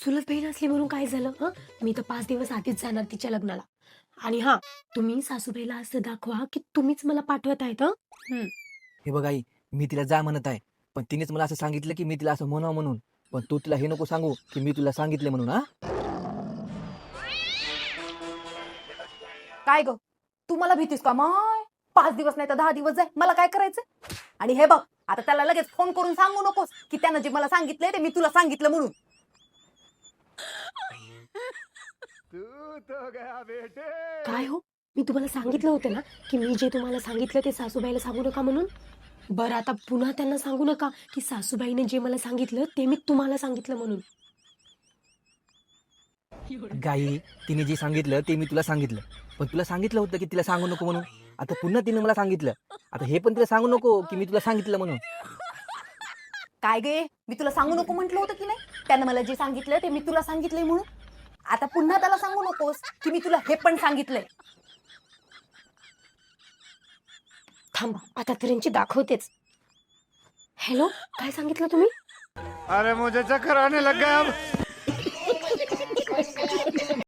चुलत बहीण असली म्हणून काय झालं? मी तर 5 दिवस आधीच जाणार तिच्या लग्नाला. आणि तुम्ही सासूबाईला असं दाखवा की तुम्हीच मला पाठवत आहेत. हे बघ आई, मी तिला जा म्हणत आहे, पण तिनेच मला असं सांगितलं की मी तिला असं म्हणावं म्हणून. पण तू तिला हे नको सांगू की मी तुला सांगितले म्हणून. हा काय ग, तू मला भीतीस का? माय 5 दिवस नाही तर 10 दिवस जाय, मला काय करायचं? आणि हे बघ, आता त्याला लगेच फोन करून सांगू नकोस की त्यानं जे मला सांगितलंय ते मी तुला सांगितलं म्हणून. काय हो, मी तुम्हाला सांगितलं होतं ना की मी जे तुम्हाला सांगितलं ते सासूबाईला सांगू नका म्हणून. बरं, आता पुन्हा त्यांना सांगू नका की सासूबाईने जे मला सांगितलं ते मी तुम्हाला सांगितलं म्हणून. गाई, तिने जे सांगितलं ते मी तुला सांगितलं, पण तुला सांगितलं होतं की तिला सांगू नको म्हणून. आता पुन्हा तिने मला सांगितलं, आता हे पण तिला सांगू नको की मी तुला सांगितलं म्हणून. काय गे, मी तुला सांगू नको म्हटलं होतं की नाही? त्यानं मला जे सांगितलंय ते मी तुला सांगितलंय म्हणून. आता पुन्हा त्याला सांगू नकोस की मी तुला हे पण सांगितलंय. थांबा, आता तर यांची दाखवतेच. हॅलो, काय सांगितलं तुम्ही? अरे मुझे चक्कर आने लग गया अब।